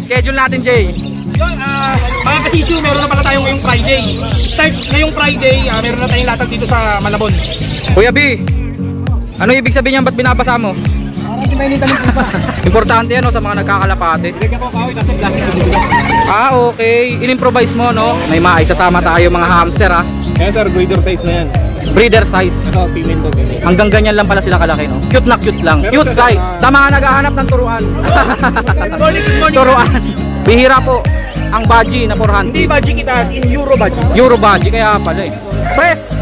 Schedule natin, Jay. Yun, mga kasisyo, meron na pala tayo ngayong Friday. Start ngayong Friday, meron na tayong latag dito sa Malabon. Kuya B, ano ibig sabihin yan? Ba't binabasa mo? Parang mainitan ng pupa. Importante yan, no, sa mga nagkakalapate. Lagyan ko kahoy, nasa plastic. Okay. In-improvise mo, no? May maisasama tayo mga hamster, ha? Kaya sir, breeder size na yan. Breeder size. Ito, female dog. Hanggang ganyan lang pala sila kalaki, no? Cute na cute lang. Cute size. Sa mga naghahanap ng turuan. Good morning. Turuan. Bihira po ang Baji na 400. Hindi Baji kita, in Euro Baji. Euro Baji, kaya pala eh. Press!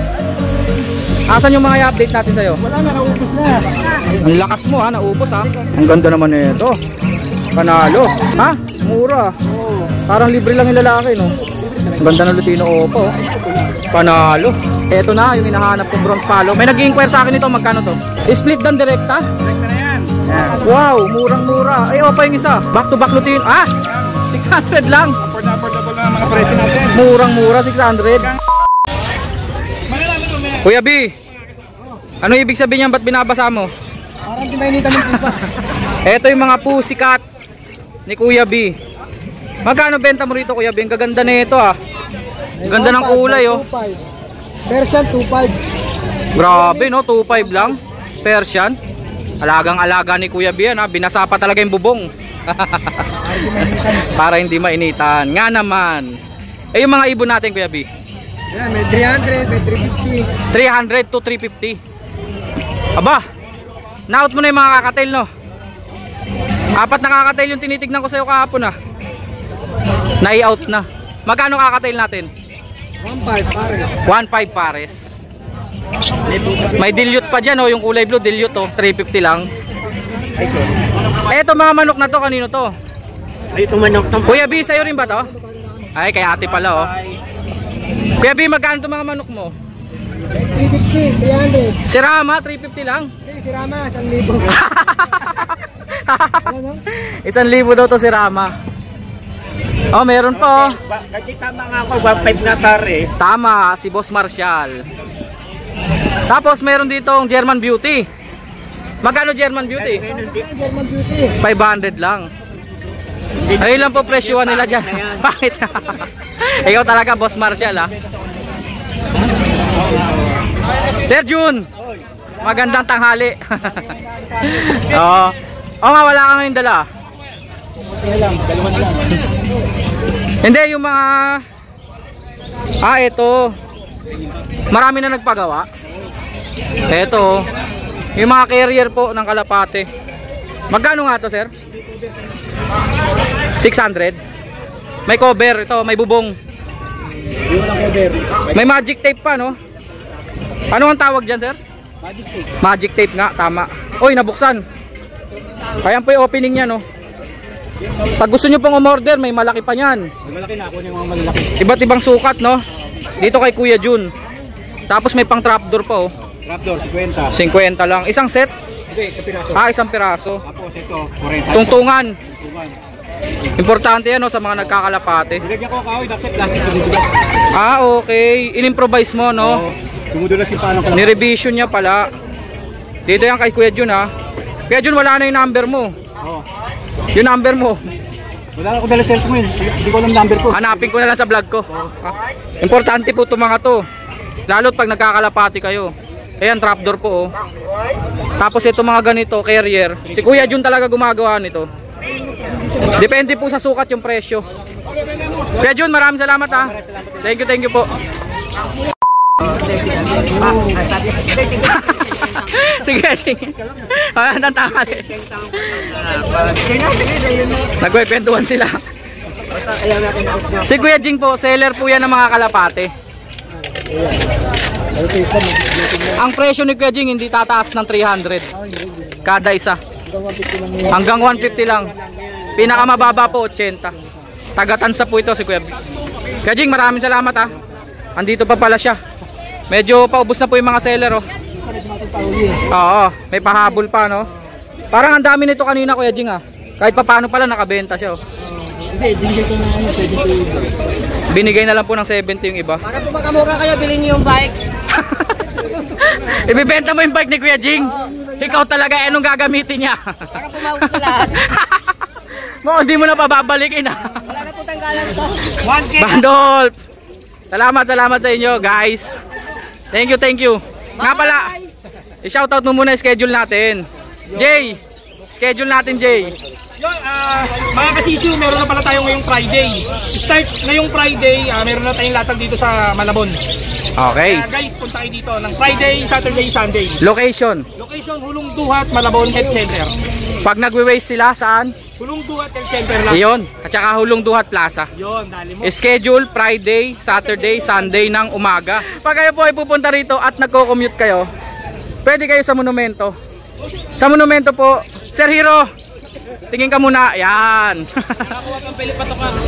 Asan yung mga i-update natin sa'yo? Wala na, naubos na. Ang lakas mo, ha? Naubos, ha? Ang ganda naman nito. Panalo. Ha? Mura. Parang libre lang yung lalaki, no? Ang ganda ng Lutino Oppo. Panalo. Eto na, yung hinahanap kong bronze palo. May nag-inquire sa akin ito, magkano to? Split dan direkta? Direkta na yan. Wow, murang-mura. Ay, Oppo yung isa. Back to back Lutino. 600 lang. Affordable na mga presyo natin. Murang-mura, 600. Kuya B, ano ibig sabihin yan? Ba't binabasa mo? Parang mainitan ng pupa. Ito yung mga pusikat ni Kuya B. Magkano benta mo rito, Kuya B? Ang gaganda na ito, ah. Ang ganda ng kulay, oh. Persian 2.5. Grabe, no? 2.5 lang. Persian. Alagang-alaga ni Kuya B yan, ha? Binasa pa talaga yung bubong. Para hindi mainitan. Nga naman. Eh, yung mga ibon natin, Kuya B? Yan, may 300, may 350. 300 to 350. Aba, na-out mo na yung mga kakatail, no? 4 na kakatail yung tinitignan ko sa'yo kahapon, ah. Na-out na. Magkano kakatail natin? 1.5 pares. 1.5 pares. May dilute pa dyan, oh. Yung kulay blue, dilute, oh. 350 lang. Eto mga manok na to, kanino to? Ay, itong manok to. Kuya B, sa'yo rin ba to? Ay, kay ate pala, oh. Kuya B, magkano to mga manok mo? 350, 300. Si Rama, 350 lang. Si Rama, 1,000. 1,000 daw to si Rama. Oh, meron po. Kasi tama nga ako, 1.5 na pare. Tama, si Boss Marshall. Tapos meron ditong German Beauty. Magkano German Beauty? German Beauty. 500 lang. Ayun lang po presyuhan nila dyan. Bakit? Ikaw talaga, Boss Marshall, ha? Sir Jun, magandang tanghali. Oo. Oo nga, wala ka ngayon dala. Dalawa na lang. Hindi, yung mga... ito. Marami na nagpagawa. Ito. Yung mga carrier po ng kalapate. Magkano nga to, sir? 600. May cover ito, may bubong. May magic tape pa, no? Ano ang tawag dyan, sir? Magic tape. Magic tape nga, tama. Oy, nabuksan. Ayan po yung opening niya, no? Pag gusto nyo pong umorder, may malaki pa yan. May malaki na ako yung mga malalaki. Iba't ibang sukat, no? Dito kay Kuya Jun. Tapos may pang trapdoor pa, oh. Trapdoor, 50. 50 lang. Isang set? Hindi, sa piraso. Isang piraso. Tapos ito, 40. Tungtungan. Importante yan, no, sa mga nagkakalapate. Nilagyan ko kahoy, dapat plastic. Okay. In-improvise mo, no? Tumudulas yung paano ka lang. Ni-revision niya pala. Dito yan kay Kuya Jun, ha? Kuya Jun, wala na yung number mo. Oo. Yung number mo. Wala na ako dala cellphone yun. Hindi ko alam number ko. Hanapin ko na lang sa vlog ko. Importante po itong mga to. Lalo't pag nagkakalapati kayo. Ayan, trapdoor po, oh. Tapos ito mga ganito, carrier. Si Kuya Jun talaga gumagawa nito. Depende po sa sukat yung presyo. Kuya Jun, maraming salamat, ha. Thank you po. Sige, sige. Nantanghali. Nagkwekwentuhan sila. Si Kuya Jing po, seller po yan ng mga kalapate. Ang presyo ni Kuya Jing hindi tataas ng 300 kada isa. Hanggang 150 lang. Pinakamababa po 80. Tagatansa po ito si Kuya Jing. Kuya Jing, maraming salamat, ha. Andito pa pala siya. Medyo paubos na po yung mga seller, oh. Oo, may pahabol pa, no? Parang ang dami nito kanina, Kuya Jing, ah. Kahit pa paano pala nakabenta siya, oh. Hindi, binigay ko na 70. Binigay na lang po ng 70 yung iba. Para po makamura kayo, bilhin niyo yung bike. Ibibenta mo yung bike ni Kuya Jing. Ikaw talaga, anong gagamitin niya? Para pumawag sa lahat. No, hindi mo na pababalikin ah. Wala na po tanggalan to. 1K. Bandol. Salamat sa inyo, guys. Thank you. Nga pala, i-shoutout mo muna yung schedule natin. Jay, schedule natin, Jay. Yun, mga kasisyo, meron na pala tayo ngayong Friday. Start ngayong Friday, meron na tayong latag dito sa Malabon. Okay. Guys, punta kayo dito ng Friday, Saturday, Sunday. Location. Location, Hulong Duhat, Malabon Health Center. Pag nagwe-waste sila, saan? Hulong Duhat Health Center lang. Iyon. At saka Hulong Duhat Plaza. Yun, dali mo. Schedule Friday, Saturday, Sunday ng umaga. Pag kayo po ay pupunta rito at nagko-commute kayo, pwede kayo sa Monumento. Sa Monumento po, Sir Hero, tingin ka muna. Yan.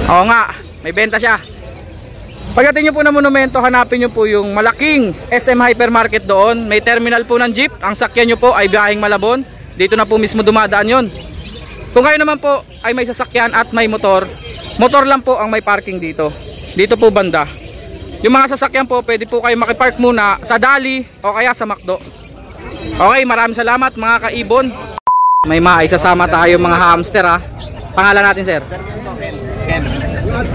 Oo nga, may benta siya. Pagdating nyo po ng Monumento, hanapin nyo po yung malaking SM Hypermarket doon. May terminal po ng jeep. Ang sakyan nyo po ay biyaheng Malabon. Dito na po mismo dumadaan yon. Kung kayo naman po ay may sasakyan at may motor, motor lang po ang may parking dito. Dito po banda. Yung mga sasakyan po, pwede po kayo makipark muna sa Dali o kaya sa Macdo. Okay, maraming salamat mga kaibon. May maisasama tayo mga hamster ha. Pangalan natin, sir?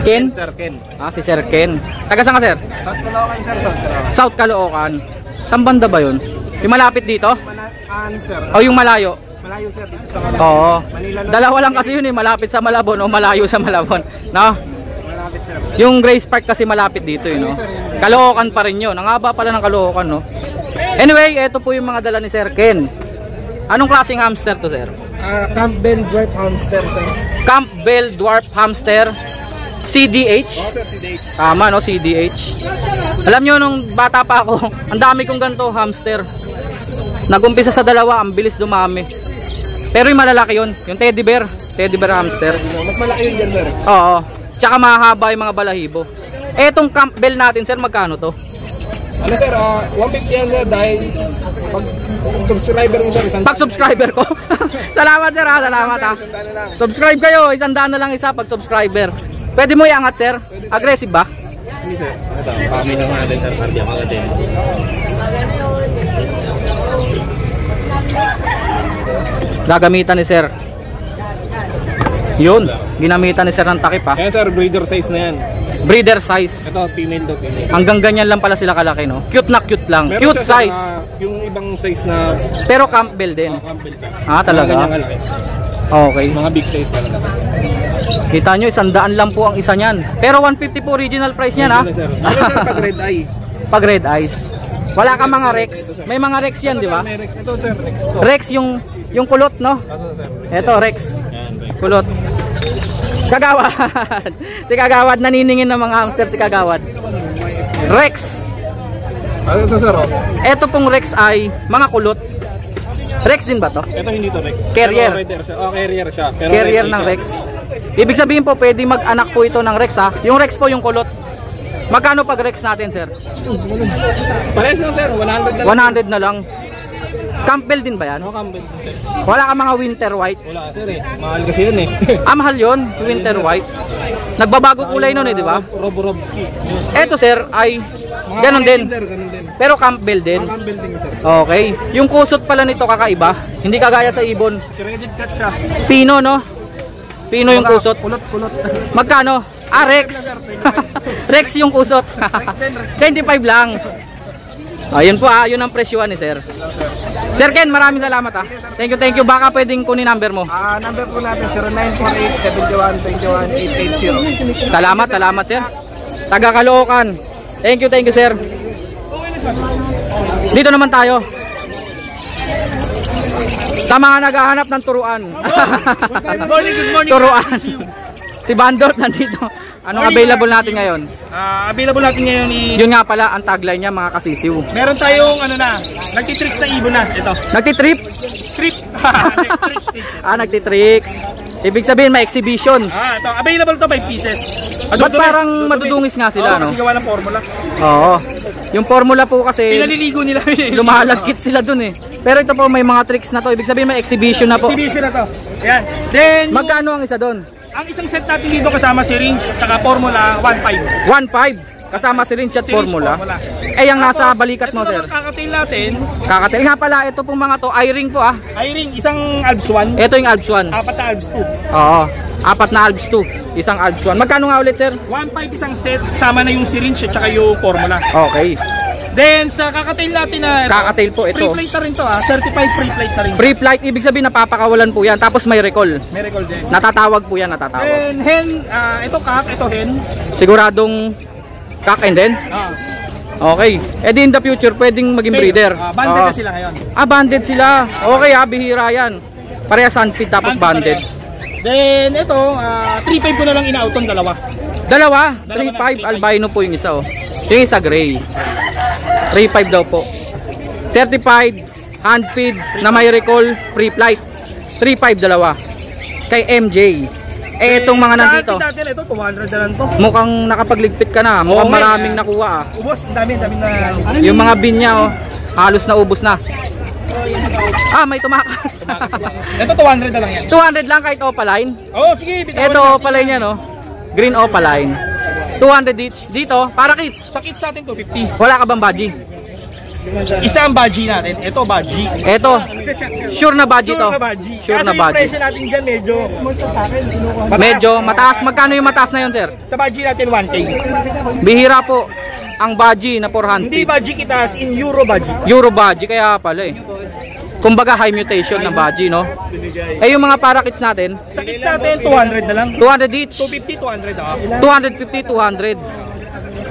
Ken? Sir Ken. Ah, si Sir Ken. Taga saan ka, sir? South Caloocan, sir. South Caloocan. Saan banda ba yun? Yung malapit dito? Sir. O yung malayo? Malayo, sir. Dito sa Malabon. Oo. Manila lang. Dalawa lang kasi yun eh. Malapit sa Malabon o malayo sa Malabon. No? Malapit, sir. Yung Grace Park kasi malapit dito eh, no? Caloocan pa rin yun. Ang haba pala ng Caloocan, no? Anyway, ito po yung mga dala ni Sir Ken. Anong klaseng hamster to, sir? Campbell Dwarf Hamster, sir. Campbell Dwarf Hamster CDH. Sir, si Dave. Tama, no? CDH. Alam nyo, nung bata pa ako, ang dami kong ganito hamster. Nagumpisa sa dalawa, ang bilis dumami. Pero yung malalaki yun, yung teddy bear hamster. Mas malaki yun dyan, sir. Oo. Tsaka mahaba yung mga balahibo. Etong Campbell natin, sir, magkano to? Ano, sir? 150 yan, sir. Dahil pag subscriber mo, sir, isang Pag subscriber ko. Salamat, sir, ha? Salamat, ha? Subscribe kayo, 100 na lang isa pag subscriber. Pwede mo iangat, sir? Aggressive ba? Hindi, sir. Ito, kami lang natin, sir. Cardiac natin. Gagamitan ni sir. Yun, ginamitan ni sir ng takip, ha? Ayan, sir, breeder size na yan. Breeder size. Ito, female to female. Hanggang ganyan lang pala sila kalaki, no? Cute na cute lang. Meron Cute siya, sir, size. yung ibang size na Pero Campbell din. Campbell, sir. Ah, talaga? Mga ganyan kalaki. Okay. Mga big size talaga. Kita nyo, 100 lang po ang isa niyan. Pero 150 po original price niyan, ha? Ano, sir? Ano, sir, pag red eye? Pag red eyes. Wala ka mga Rex. May mga Rex yan, di ba? Ito, sir, Rex to. Rex yung kulot, no? Ito, sir. Eto, Rex. Yan, Rex. Kulot. Kagawad. Si Kagawad, naniningin ng mga hamster si Kagawad. Rex. Ano ito, sir? Eto pong Rex ay mga kulot. Rex din ba to? Ito hindi to Rex. Carrier. Pero rider siya. Oh, carrier siya. Pero Carrier ng Rex. Ibig sabihin po, pwede mag-anak po ito ng Rex, ha? Yung Rex po yung kulot. Magkano pag Rex natin, sir? Parehas lang, sir. 100 na. 100 na lang. Campbell din ba yan? Ano, Campbell? Wala ka mga winter white? Wala, sir eh. Mahal kasi yun eh. Ah, mahal yun, winter white. Nagbabago kulay nun eh, di ba? Roborovski. Eto, sir, ay ganon din. Sir, ganun din. Pero Campbell din. Campbell din, sir. Okay. Yung kusot pala nito kakaiba. Hindi kagaya sa ibon. Shredded cut siya. Pino, no? Pino yung kusot. Kulot. Magkano? Ah, Rex. Rex yung kusot. 25 lang. Ayun po, yun ang presyo ni sir. Sir Ken, maraming salamat, ha. Thank you. Baka pwedeng kunin number mo. Number po natin 0948-71-21-880. Salamat, sir. Taga Caloocan. Thank you, sir. Dito naman tayo. Sa mga naghahanap ng turuan. Good morning. Turuan. Si Bandot nandito. Anong available natin ngayon? Available natin ngayon Yun nga pala, ang tagline niya, mga kasisiw. meron tayong nagtitricks na ibon na. Ito. Nagtitrip? Trip. Nagtitricks. Ibig sabihin, may exhibition. Ito. Available to 5 pieces. Ba't parang madudungis nga sila, no? Kasi gawa ng formula. Oo. Yung formula po kasi, Pinaliligo nila. lumalagkit sila dun eh. Pero ito po, may mga tricks na to. Ibig sabihin, may exhibition na po. Exhibition na to. Ayan. Then, Magkano ang isa dun? ang isang set natin dito kasama syringe saka formula 1.5. 1.5. Kasama syringe at formula. Eh, yung nasa balikat mo, sir. Ito naman kakatail natin. Kakatil nga pala, ito pong mga to, eye ring po, ah. Eye ring, isang Alps 1. Ito yung Alps 1. 4 na Alps 2. Oo. 4 na Alps 2, isang Alps 1. Magkano nga ulit, sir? 1.5 isang set, sama na yung syringe at saka yung formula. Okay. Then sa kakatail natin na Kakatail po ito. Free plate na rin to certified free plate na rin. Free flight, ibig sabihin napapakawalan po yan. Tapos may recall. Miracle din. Natatawag po yan, natatawag. Then hen, ito cock, ito hen. Siguradong cock and then? Okay. Eh di in the future, pwedeng maging breeder. Banded na sila ngayon. Banded sila. Okay bihira yan. Pareha sunfeed tapos banded. Then ito, 3.5 ko na lang inautong dalawa. 3.5 albino po yung isa Yung isa gray. 3.5 daw po. Certified, hand feed, na may recall, free flight. 3.5 dalawa. Kay MJ. Itong mga nandito. Sa atin ito, 200 na lang to. Mukhang nakapagligpit ka na. Mukhang maraming nakuha Ubos, dami na. Yung mga bin niya halos na ubos na. May tumakas. Ito 200 na lang yan. 200 lang kahit opaline. Sige. Ito opaline yan Green opaline. 200 each. Dito, para kids. Sa kids natin 250. Wala ka bang budgie? Isa ang budgie natin. Ito budgie. Ito. Sure na budgie to. Sure na Kasi budgie. yung presyo natin dyan Medyo mataas. Magkano yung mataas na yun, sir? Sa budgie natin 1K. Bihira po ang budgie na 400. Hindi budgie kita, in euro budgie. Euro budgie, kaya pala Kumbaga high mutation ng budgie, no? Yung mga para kids natin? Sa kids natin 200 na lang. 200 each. 250, 200 250, 200.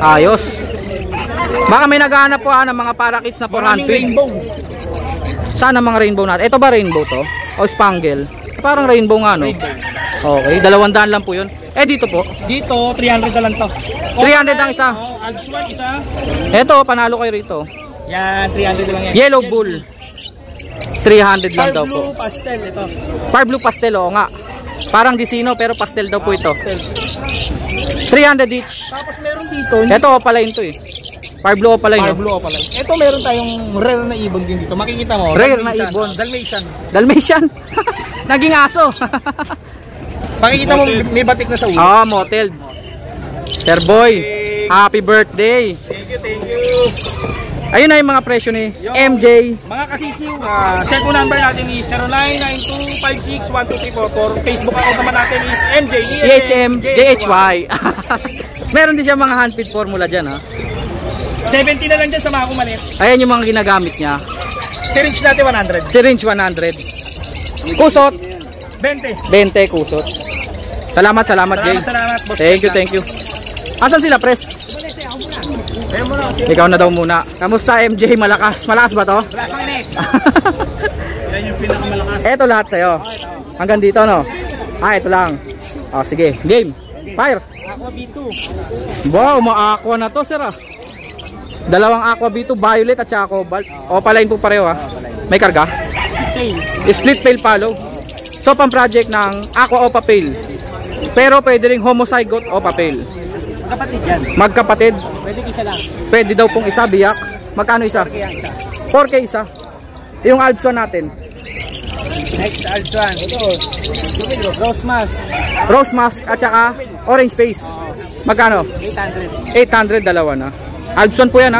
Ayos. Baka may naghahanap po ng mga para kids na 400. Rainbow. Saan ang mga rainbow natin? Ito ba rainbow to? O spangle? Parang rainbow nga, no? Okay, 200 lang po yun. Dito po? Dito, 300 na lang to. 300 ang isa. Alps 1 isa. Ito, panalo kayo rito. Yan, 300 lang yan. Yellow bull. 300 lang daw po. Blue pastel ito. Far blue pastel, nga. Parang disino pero pastel daw po ito. 300 each. Tapos meron dito. Ito opaline to Far blue opaline. Blue opaline. Ito meron tayong rare na ibon din dito. Makikita mo. Rare na ibon. Dalmatian. Naging aso. Makikita mo may batik na sa ulo. Mottled. Sir Boy, happy birthday. Thank you. Ayun na yung mga presyo ni MJ. Mga kasisiw, cellphone number natin is 0992561234. Facebook account naman natin is MJ EHM JHY. Meron din siya mga hand feed formula dyan 70 na lang dyan sa mga kumalit. Ayan yung mga ginagamit niya. Syringe natin 100. Syringe 100. Kusot 20 kusot. Salamat Jay. Salamat. Thank you. Asan sila, pres? Ikaw na daw muna. Kamusta MJ? Malakas ba to? Yan yung pinakamalakas. Eto lahat sa'yo. Hanggang dito, no? Ito lang. Sige. Game. Fire. Aqua B2. Wow, ma-aqua na to, sir Dalawang aqua B2, violet at saka cobalt. Opaline po pareho May karga? Split tail follow. So, pang project ng aqua opa pale. Pero pwede ring homozygote opa pale. Kapatid yan. Magkapatid. Pwede isa lang. Pwede daw pong isa, biyak. Magkano isa? 4K isa. Yung Alpson natin. Next, Alpson. Rose mask at saka orange face. Magkano? 800 dalawa na. Alpson po yan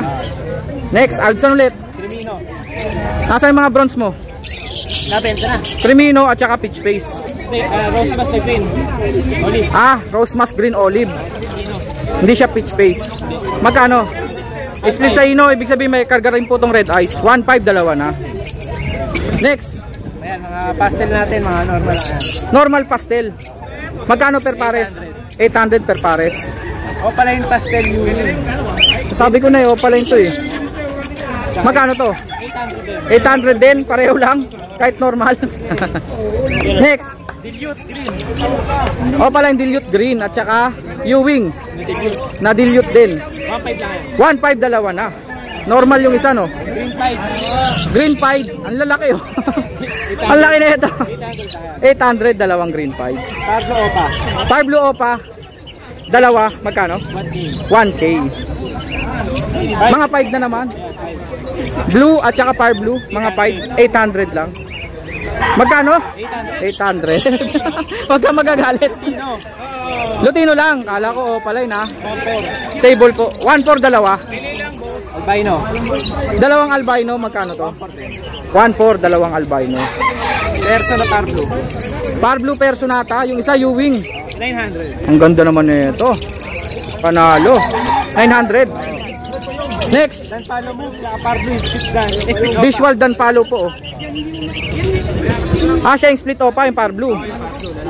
Next, Alpson ulit. Crimino. Nasaan yung mga bronze mo? Nabenta na. Crimino at saka peach face. Rose mask na green. Olive. Rose mask green olive. Hindi siya peach face. Magkano? Split sa ino, ibig sabihin may karga rin po tong red eyes. 1.5 dalawa na. Next. Ayan, mga pastel natin, mga normal lang yan. Normal pastel. Magkano per pares? 800 per pares. Opaline pastel yung... Sabi ko na opaline to Magkano to? 800 din, pareho lang. Kahit normal. Next. Dilute green. Opaline dilute green at saka Ewing na dilute din. 1.5 lang yan. 1.5 dalawa na. Normal yung isa Green 5. Green 5, ang lalaki Ang laki na ito. 800 dalawang green 5. Pablo Opa. Pablo Opa. Dalawa, magkano? 1K. Mga 5 na naman. Blue at saka par blue, mga 5, 800 lang. Magkano? 800. Huwag ka magagalit. Lutino lang. Kala ko opaline Sable po. 1.4 dalawa. Albino. Dalawang albino, magkano to? 1.4 dalawang albino. Perso na Parblo. Parblo Personata, yung isa Ewing. 900. Ang ganda naman nito. Panalo. 900. Next. Dan follow mo, Parblo split dan. Visual dan follow po. Siya yung split opa, yung Parblo.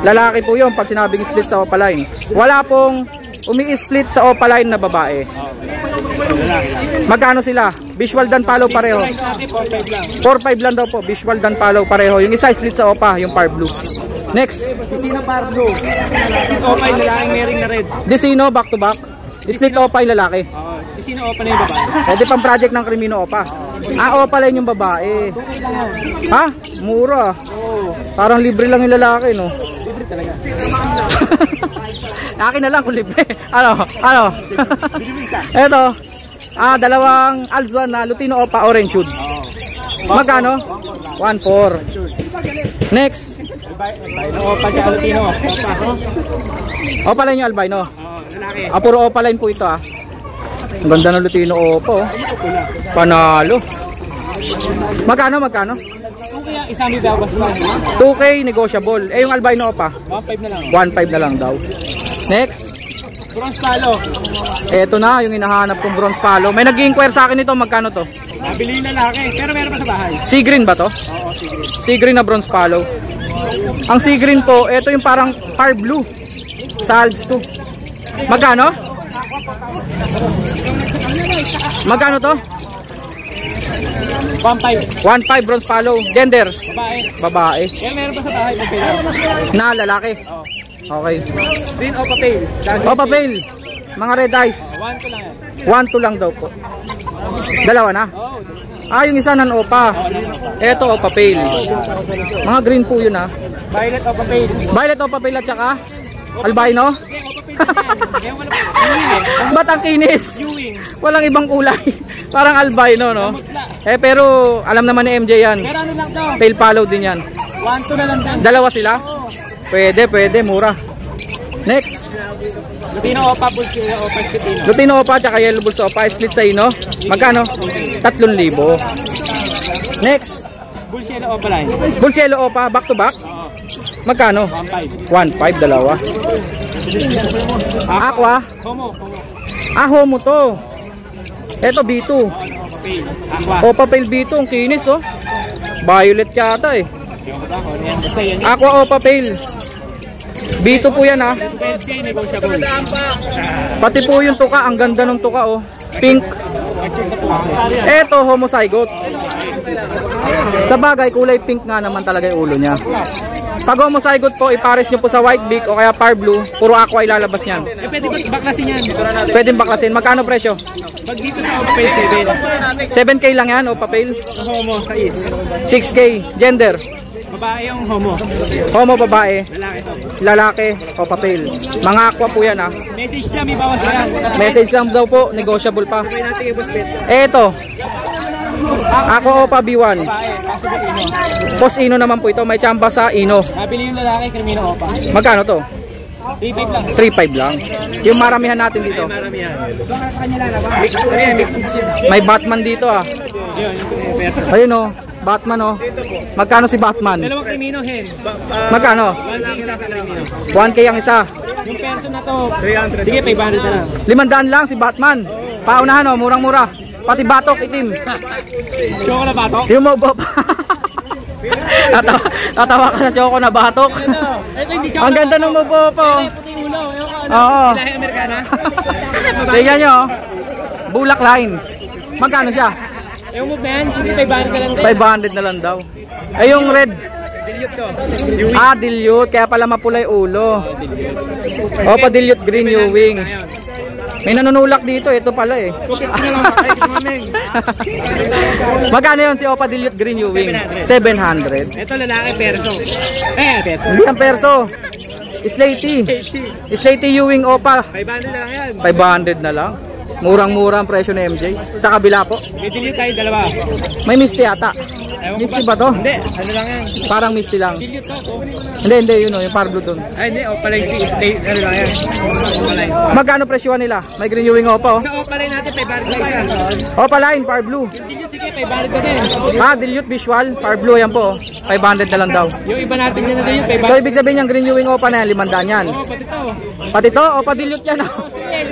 Lalaki po yun pag sinabing split sa opaline. Wala pong umi-split sa opaline na babae. Magkano sila? Visual dan follow pareho. 4-5 lang daw po. Visual dan follow pareho. Yung isa split sa opa, yung Parblo. Next. Sino Parblo? Split opa yung lalaking meron na red. Disino back to back. Split opa yung lalaki. Sino opa na yung babae? Pwede pang project ng Crimino opa. Opa lang yung babae. Ha? Mura. Parang libre lang yung lalaki, no? Libre talaga. Akin na lang kung libre. Ano? Eto. Dalawang Alpha na Lutino opa orange shoot. Magkano? 1.4. Next. Opa dyan, Lutino. Opa lang yung albino. Lalaki. Puro opa line po ito, ah. Ang ganda ng Lutino opa, oh. Panalo. Magkano? Kung kaya isang bawas lang. 2K negotiable. Yung albino opa 1.5 na lang. 1.5 na lang daw. Next. Bronze palo. Eto na yung hinahanap kong bronze palo. May nag-inquire sa akin ito. Magkano to? Nabili yung lalaki. Pero meron pa sa bahay. Sea green ba to? Oo, sige. Sea green na bronze palo. Ang sea green po, ito yung parang par blue sa Alps to. Magkano? Magkano to? 1.5. 1.5 bronze palo. Gender? Babae. Babae. Pero meron pa sa bahay. Pagkailan. Na lalaki. Okay. Green opa pale. Opa pale. Mga red eyes. 1 to lang yan. 1-2 lang daw po. Dalawa na? Oo. Yung isa nan opa. Eto opa pale. Mga green po yun, ah. Violet opa pale. Violet opa pale at saka albino. Ba't ang kinis? Walang ibang kulay. Parang albino, no? Pero alam naman ni MJ yan. Pero ano lang to? Pale follow din yan. 1 to na lang dan. Dalawa sila? Pwede, mura. Next. Lutino opa, Bulsino opa, Lutino. Lutino opa at saka yellow bulls opa. Split sa ino. Magkano? 3,000. Next. Bulsino opa line. Bulls yellow opa, back to back. Magkano? 1.5. 1.5, dalawa. Aqua. Homo. Homo to. Eto B2. Aqua. Opa pale B2, ang kinis, oh. Violet yata, eh. Basta yan. Aqua opa pale. B2 po yan, ah. 12K negotiable. Pati po yung tuka, ang ganda ng tuka, oh. Pink. Eto homozygote. Sa bagay, kulay pink nga naman talaga yung ulo niya. Pag homozygote po, ipares nyo po sa white beak o kaya par blue, puro aqua ilalabas niyan. Pwede ba baklasin yan? Pwedeng baklasin. Magkano presyo? Pag dito sa opa pale 7. 7K lang yan, o papel. Homo sa is. 6K. Gender? Babae yung homo. Homo babae. Lalaki to. Lalaki o papel. Mga aqua po yan, ah. Message niya, may bawas na yan. Message lang daw po, negotiable pa. Sabay natin yung buspet. Eto. Ako opa B1. Babae, kaso ba ino? Post ino naman po ito, may tsamba sa ino. Nabili yung lalaki, Crimino opa. Magkano to? 3.5 lang. 3.5 lang. Yung maramihan natin dito. Marami yan. Mix, ano yan, mix. May Batman dito, ah. Yun, yung perso. Ayun, oh. Batman, oh. Magkano si Batman? Dalawang Crimino hen. Magkano? 1 lang isa sa Crimino. 1K ang isa. Yung perso na to, 300. Sige, 500 na lang. 500 lang si Batman. Paunahan, oh. Murang-mura. Pati batok itim. Choco na bato? Yung mo pa. Tatawa ka sa choco na batok. Ang ganda ng mo po. Puting ulo. Oo. Lahi Amerikana. Tingnan nyo, oh. Bulak line. Magkano siya? Yung move na yan, hindi 500 ka lang din. 500 na lang daw. Ay, yung red. Dilute to. Dilute. Kaya pala mapulay ulo. Opa dilute green Ewing. May nanunulak dito. Ito pala, eh. Magkano yun si Opa dilute green Ewing? 700. Ito lalaki perso. Perso. Hindi ang perso. Slaty. Slaty Ewing Opa. 500 na lang yan. 500 na lang. Murang-mura ang presyo ni MJ. Sa kabila po. May dilute tayo dalawa. May misty yata. Misty ba to? Hindi, ano lang yan. Parang Misty lang. Dilute to. Hindi, yun o, yung Parblo dun. Ay, hindi, Opaline state, ano lang yan. Opaline. Magkano presyo nila? May green Ewing Opa oh. Sa Opaline natin, 500 lang isa. Opaline, Parblo. Yung dilute, sige, 500 ka din. Dilute visual, Parblo yan po oh. 500 na lang daw. Yung iba natin din na dilute, 500. So ibig sabihin yung green Ewing Opa na yan, 500 yan. Oo, pati to. Pati to, Opa dilute yan oh.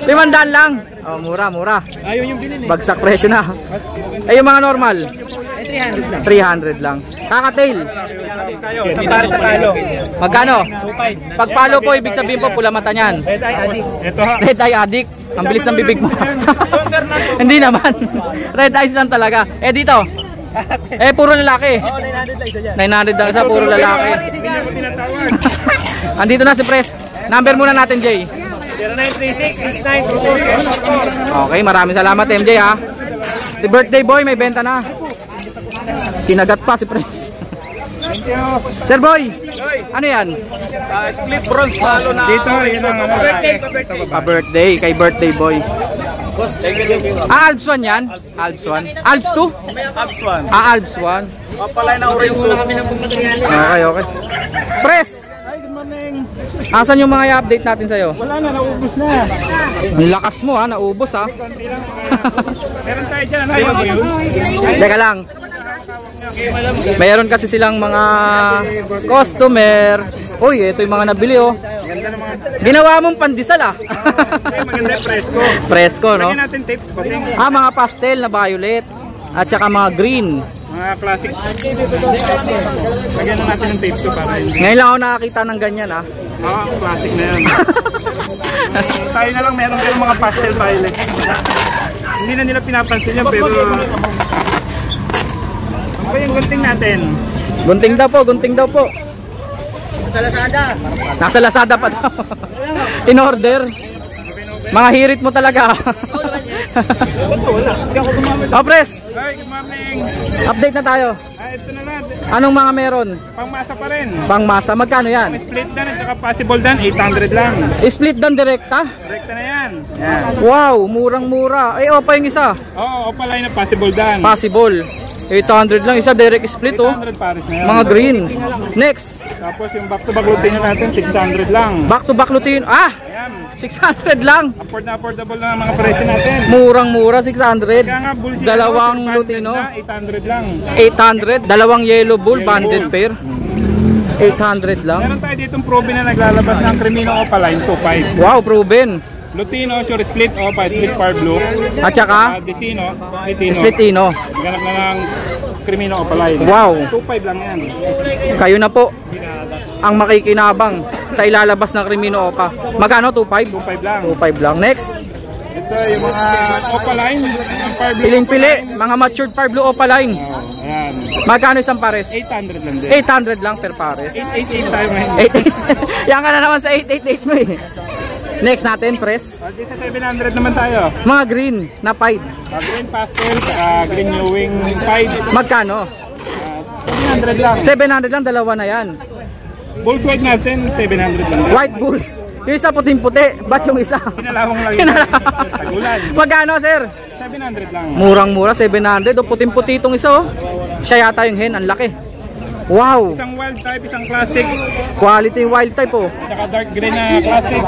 500 lang. Oh, mura, mura. Ayaw yung bilhin eh. Bagsak presyo na. Eh yung mga normal, Ay, 300 lang. 300 lang. Kakatail, Tayo, sa para sa palo. magkano? 25. Pag palo po, ibig sabihin po pula mata niyan. Red eye addict. Ito ha. Red eye addict. Ang bilis ng bibig mo. Hindi naman. Red eyes lang talaga. Eh dito. Eh puro lalaki. Oo, 900 lang isa dyan. 900 lang isa, puro lalaki. Hindi ko tinatawag. Andito na si Pres. Number muna natin, Jay. 0936-69-24. Okay, maraming salamat, MJ ha. Si birthday boy may benta na. Kinagat pa si Pres. Thank you. Sir Boy, ano yan? Split bronze palo na. Dito, yun ang birthday. Pa-birthday, kay birthday boy. Thank you. Alps 1 yan? Alps 1? Alps 2? Abs one. Alps 1. Papalay na orange soup. Okay, okay. Pres! Ay, good morning. Asan yung mga i-update natin sa'yo? Wala na, naubos na. Ang lakas mo ha, naubos ha. Meron tayo dyan. Ano ba yun? Teka lang. Mayroon kasi silang mga customer. Uy, ito yung mga nabili oh. Ginawa mong pandesal ah. Maganda yung presko. Presko no? Lagyan natin tape. Mga pastel na violet. At saka mga green. Mga classic. Lagyan na natin ng tape ko para yun. Ngayon lang ako nakakita ng ganyan ah. Classic na yan. Tayo na lang meron kayong mga pastel violet. Hindi na nila pinapansin yan pero... Ano ba yung gunting natin? Gunting daw po, gunting daw po. Nasa Lazada pa daw. In order. Mga hirit mo talaga. Oh, Pres. Hi, good morning. Update na tayo. Ito na natin. Anong mga meron? Pangmasa pa rin. Pangmasa, magkano yan? Split dan at saka possible dan, 800 lang. Split dan direkta? Direkta na yan. Yan. Wow, murang-mura. Eh, opa yung isa. Oo, opalay na possible dan. Possible. 800 lang isa, direct split oh. 800 pares na yan. Mga green. Next, Tapos yung back to back routine natin, 600 lang. back to back lutin. Ayan. 600 lang. Affordable na ang mga presyo natin. Murang-mura, 600. Kaya nga, bullshit. Dalawang Banded lutino. na, 800 lang. 800. Dalawang yellow bull, banded pair. 800 lang. Meron tayo ditong probe na naglalabas ng Crimino Opaline 2.5. Wow, proven. Lutino, sure split Opa, split par blue. At saka, Decino, Splitino. Splitino. Ganap na ng Crimino Opaline. Wow. 2.5 lang yan. Kayo na po ang makikinabang sa ilalabas ng Crimino Opa. Magkano? 2.5? 2.5 lang. 2.5 lang. Next, Ito yung mga Opaline. Par blue piling-pili. Mga matured par blue Opaline. Ayan. Magkano isang pares? 800 lang din. 800 lang per pares. 888 tayo ngayon. 88. Yan ka na naman sa 888 mo eh. Next natin, Pres. Okay, sa 700 naman tayo. Mga green na pied. Green pastel, green Ewing pied. Magkano? 700 lang. 700 lang, dalawa na yan. Bulls white natin, 700 lang. White bulls. Yung isa puting-puti. Ba't yung isa? Kinalawang lang yun. Sa gulan. Magkano, sir? 700 lang. Murang-mura, 700. O puting-puti itong isa, oh. Siya yata yung hen, ang laki. Wow! Isang wild type, isang classic. Quality wild type, oh. Saka dark green na classic.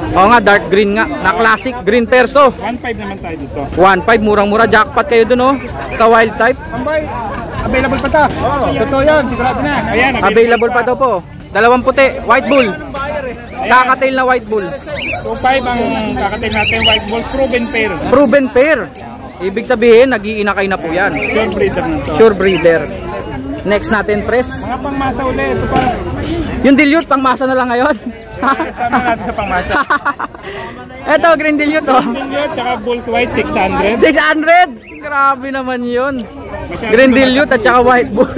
Oo nga, dark green nga. Na classic green perso. 1.5 naman tayo dito. 1.5, murang-mura. Jackpot kayo dun, oh. Sa wild type. Tambay, available pa ta. Totoo yan, sigurado na. Ayan, Available pa daw po. Dalawang puti, white bull. Kakatail na white bull. 2.5 ang kakatin natin, white bull, proven pair. Proven pair. Ibig sabihin, nag-iinakay na po yan. Sure breeder na to. Sure breeder. Next natin, Pres. Mga pangmasa ulit, ito pa. Yung dilute, pangmasa na lang ngayon. Sama natin sa pangmasa. Eto, green dilute, oh. Dilute, saka bulls white, 600. 600! Grabe naman yun. Green dilute at saka white bull.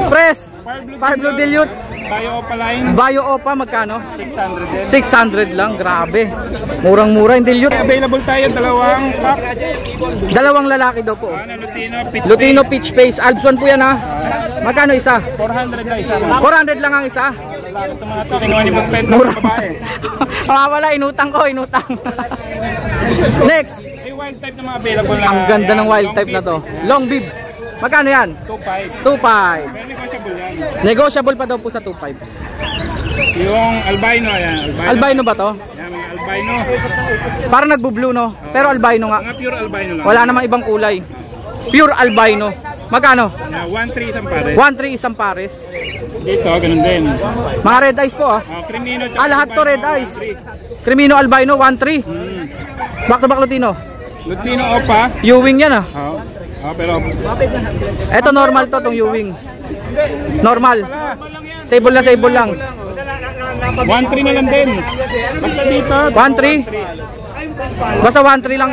Pres, Far Blue dilute. Bio Opaline, Bio Opa, magkano? 600 din. 600 lang, grabe. Murang-mura yung dilute. Available tayo, dalawang pack. Dalawang lalaki daw po. Lutino, pitch Lutino Peach Face. Alps 1 po yan ha. Magkano isa? 400 na isa. 400 lang ang isa. Ito mga to, kinuha ni Boss Pedro, Mura. babae. Wala, inutang ko, inutang. Next. May wild type na mga available na. Ang ganda ng ayan, wild long type na beak. to. Long bib. Magkano yan? 2.5. 2.5. Pero negotiable yan. Negotiable pa daw po sa 2.5. Yung albino, ayan. Albino ba to? Yan, mga albino. Parang nagbo-blue, no? Pero albino nga. Mga pure albino lang. Wala namang ibang kulay. Pure albino. Magkano? 1.3 isang pares. 1.3 isang pares. Dito, ganun din. Mga red eyes po, ah. Crimino. Lahat to red eyes. Crimino albino, 1.3. Back to back Lutino. Lutino Opa. Ewing yan, ah. Pero Ito normal to, tong Ewing. Normal. Sable na sable lang. 1.3 na lang din. Basta dito. 1.3. Basta 1.3 lang.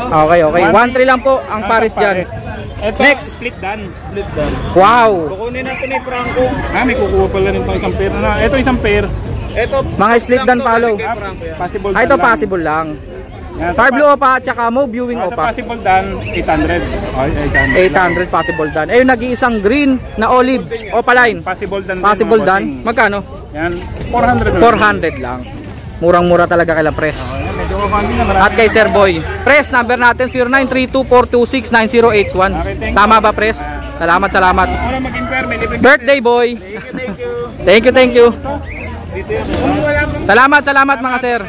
Okay, okay. 1.3 lang po ang pares dyan. Ito, Next. split dan. Wow. Kukunin natin ni Franco. May kukuha pala rin itong isang pair na. Ito isang pair. Ito. Mga split dan palo. Possible Ito dan possible lang. lang. Far blue opa at saka mo viewing Ito opa. possible dan, 800. 800 possible dan. Ayun, nag-iisang green na olive opaline. Possible dan. Possible dan. Magkano? Yan, 400 na. 400 lang. Murang-mura talaga kay La Pres. Medyo kami na marami. At kay Sir Boy. Pres, number natin 0932-426-9081. Tama ba, Pres? Salamat, salamat. Ano mag-inquire, may libre. Birthday boy. Thank you, thank you. Salamat, salamat mga sir.